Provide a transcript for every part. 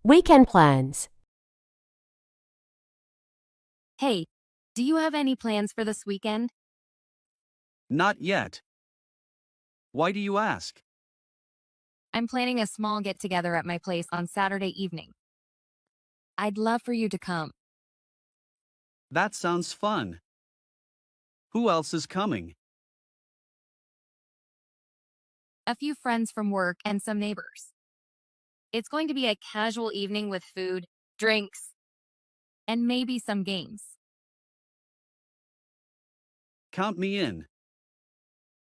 Weekend plans. Hey, do you have any plans for this weekend? Not yet. Why do you ask? I'm planning a small get-together at my place on Saturday evening. I'd love for you to come. That sounds fun. Who else is coming? A few friends from work and some neighbors. It's going to be a casual evening with food, drinks, and maybe some games. Count me in.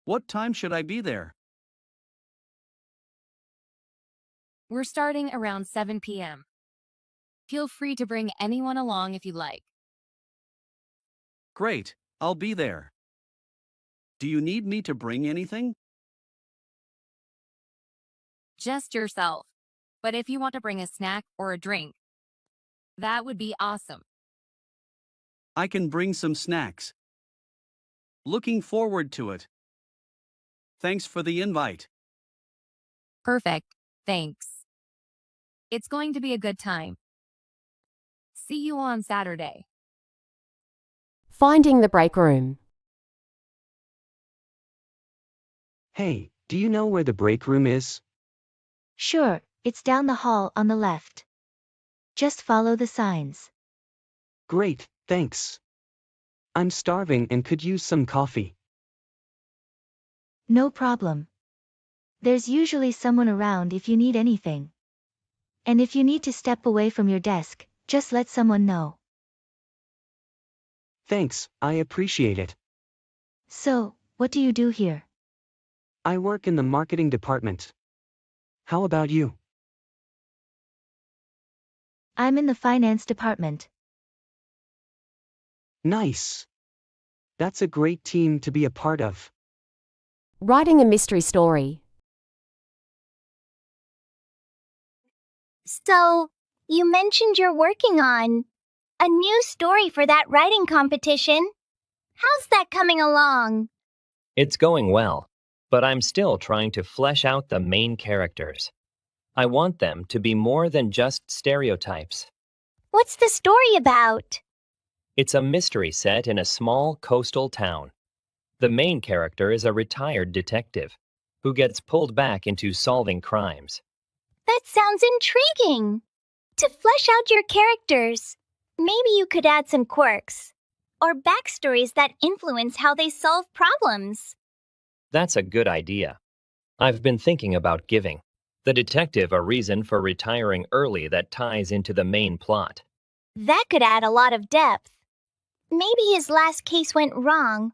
What time should I be there? We're starting around 7 p.m. Feel free to bring anyone along if you like. Great, I'll be there. Do you need me to bring anything? Just yourself. But if you want to bring a snack or a drink, that would be awesome. I can bring some snacks. Looking forward to it. Thanks for the invite. Perfect, thanks. It's going to be a good time. See you on Saturday. Finding the break room. Hey, do you know where the break room is? Sure, it's down the hall on the left. Just follow the signs. Great, thanks. I'm starving and could use some coffee. No problem. There's usually someone around if you need anything. And if you need to step away from your desk, just let someone know. Thanks, I appreciate it. So, what do you do here? I work in the marketing department. How about you? I'm in the finance department. Nice. That's a great team to be a part of. Writing a mystery story. So, you mentioned you're working on a new story for that writing competition. How's that coming along? It's going well, but I'm still trying to flesh out the main characters. I want them to be more than just stereotypes. What's the story about? It's a mystery set in a small coastal town. The main character is a retired detective who gets pulled back into solving crimes. That sounds intriguing. To flesh out your characters, maybe you could add some quirks or backstories that influence how they solve problems. That's a good idea. I've been thinking about giving the detective a reason for retiring early that ties into the main plot. That could add a lot of depth. Maybe his last case went wrong,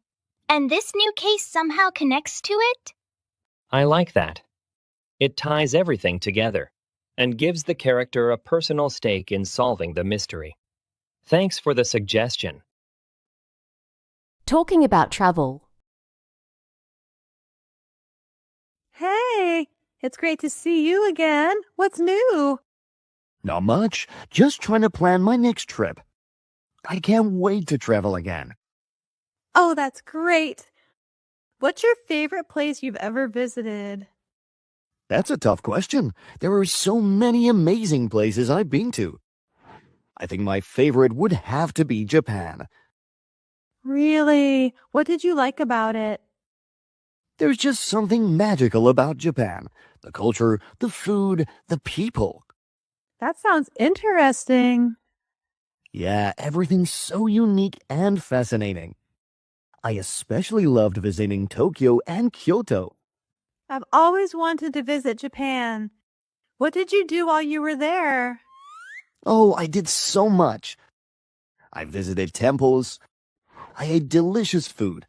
and this new case somehow connects to it? I like that. It ties everything together and gives the character a personal stake in solving the mystery. Thanks for the suggestion. Talking about travel. Hey, it's great to see you again. What's new? Not much. Just trying to plan my next trip. I can't wait to travel again. Oh, that's great. What's your favorite place you've ever visited? That's a tough question. There are so many amazing places I've been to. I think my favorite would have to be Japan. Really? What did you like about it? There's just something magical about Japan. The culture, the food, the people. That sounds interesting. Yeah, everything's so unique and fascinating. I especially loved visiting Tokyo and Kyoto. I've always wanted to visit Japan. What did you do while you were there? Oh, I did so much. I visited temples. I ate delicious food.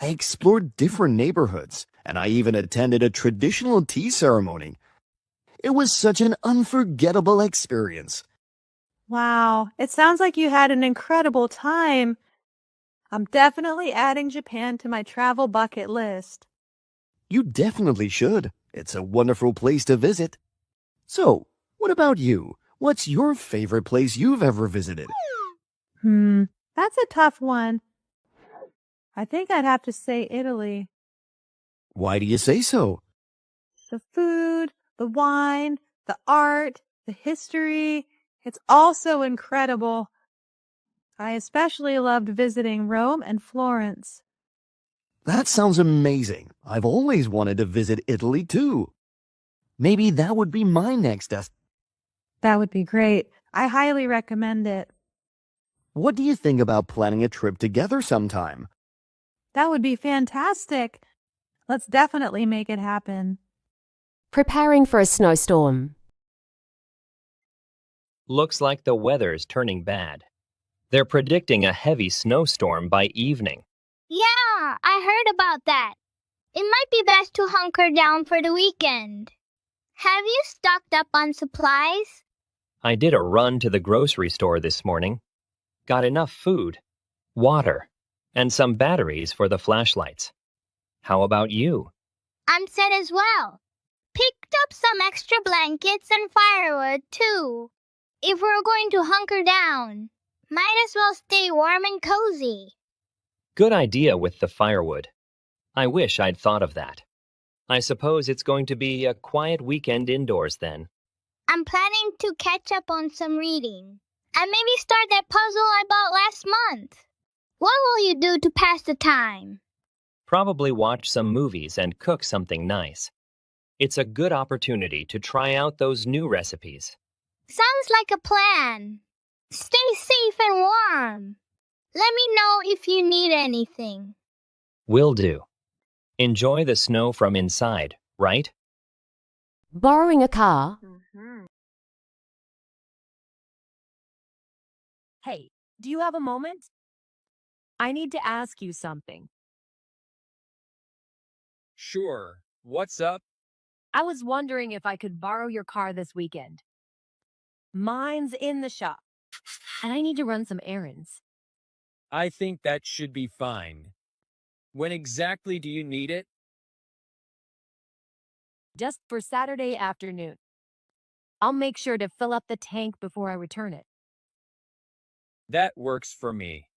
I explored different neighborhoods, and I even attended a traditional tea ceremony. It was such an unforgettable experience. Wow, it sounds like you had an incredible time. I'm definitely adding Japan to my travel bucket list. You definitely should. It's a wonderful place to visit. So, what about you? What's your favorite place you've ever visited? That's a tough one. I think I'd have to say Italy. Why do you say so? The food, the wine, the art, the history, it's all so incredible. I especially loved visiting Rome and Florence. That sounds amazing. I've always wanted to visit Italy too. Maybe that would be my next destination. That would be great. I highly recommend it. What do you think about planning a trip together sometime? That would be fantastic. Let's definitely make it happen. Preparing for a snowstorm. Looks like the weather's turning bad. They're predicting a heavy snowstorm by evening. Yeah, I heard about that. It might be best to hunker down for the weekend. Have you stocked up on supplies? I did a run to the grocery store this morning. Got enough food, water, and some batteries for the flashlights. How about you? I'm set as well. Picked up some extra blankets and firewood, too. If we're going to hunker down, might as well stay warm and cozy. Good idea with the firewood. I wish I'd thought of that. I suppose it's going to be a quiet weekend indoors then. I'm planning to catch up on some reading and maybe start that puzzle I bought last month. What will you do to pass the time? Probably watch some movies and cook something nice. It's a good opportunity to try out those new recipes. Sounds like a plan. Stay safe and warm. Let me know if you need anything. Will do. Enjoy the snow from inside, right? Borrowing a car. Hey, do you have a moment? I need to ask you something. Sure. What's up? I was wondering if I could borrow your car this weekend. Mine's in the shop, and I need to run some errands. I think that should be fine. When exactly do you need it? Just for Saturday afternoon. I'll make sure to fill up the tank before I return it. That works for me.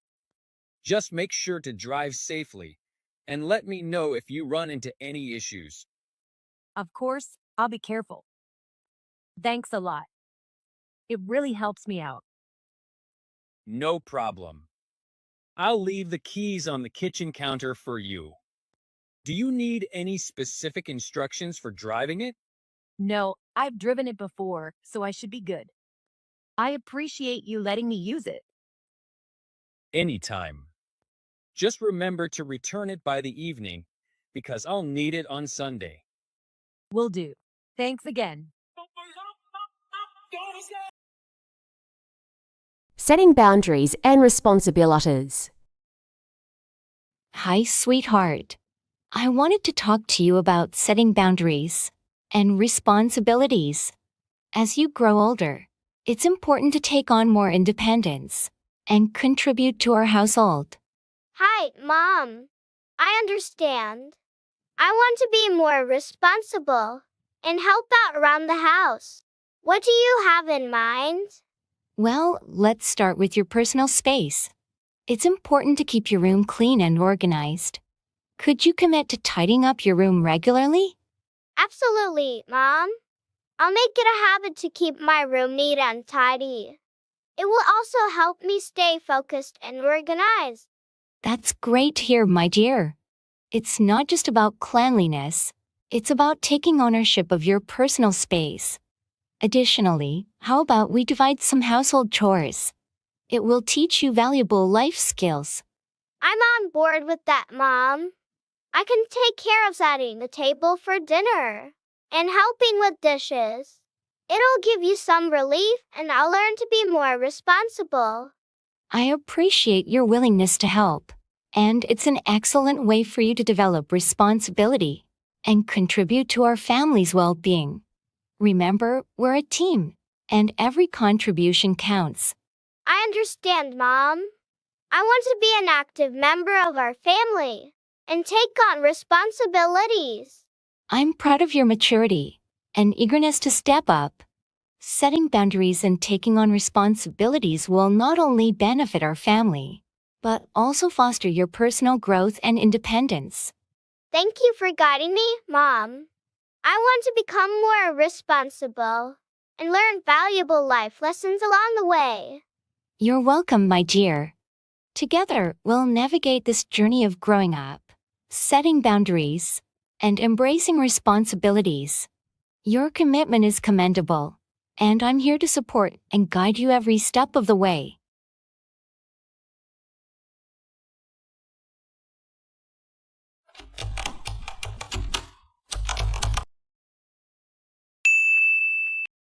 Just make sure to drive safely and let me know if you run into any issues. Of course, I'll be careful. Thanks a lot. It really helps me out. No problem. I'll leave the keys on the kitchen counter for you. Do you need any specific instructions for driving it? No, I've driven it before, so I should be good. I appreciate you letting me use it. Anytime. Just remember to return it by the evening because I'll need it on Sunday. Will do. Thanks again. Setting boundaries and responsibilities. Hi, sweetheart. I wanted to talk to you about setting boundaries and responsibilities. As you grow older, it's important to take on more independence and contribute to our household. Hi, Mom. I understand. I want to be more responsible and help out around the house. What do you have in mind? Well, let's start with your personal space. It's important to keep your room clean and organized. Could you commit to tidying up your room regularly? Absolutely, Mom. I'll make it a habit to keep my room neat and tidy. It will also help me stay focused and organized. That's great to hear, my dear. It's not just about cleanliness. It's about taking ownership of your personal space. Additionally, how about we divide some household chores? It will teach you valuable life skills. I'm on board with that, Mom. I can take care of setting the table for dinner and helping with dishes. It'll give you some relief and I'll learn to be more responsible. I appreciate your willingness to help, and it's an excellent way for you to develop responsibility and contribute to our family's well-being. Remember, we're a team, and every contribution counts. I understand, Mom. I want to be an active member of our family and take on responsibilities. I'm proud of your maturity and eagerness to step up. Setting boundaries and taking on responsibilities will not only benefit our family, but also foster your personal growth and independence. Thank you for guiding me, Mom. I want to become more responsible and learn valuable life lessons along the way. You're welcome, my dear. Together, we'll navigate this journey of growing up, setting boundaries, and embracing responsibilities. Your commitment is commendable, and I'm here to support and guide you every step of the way.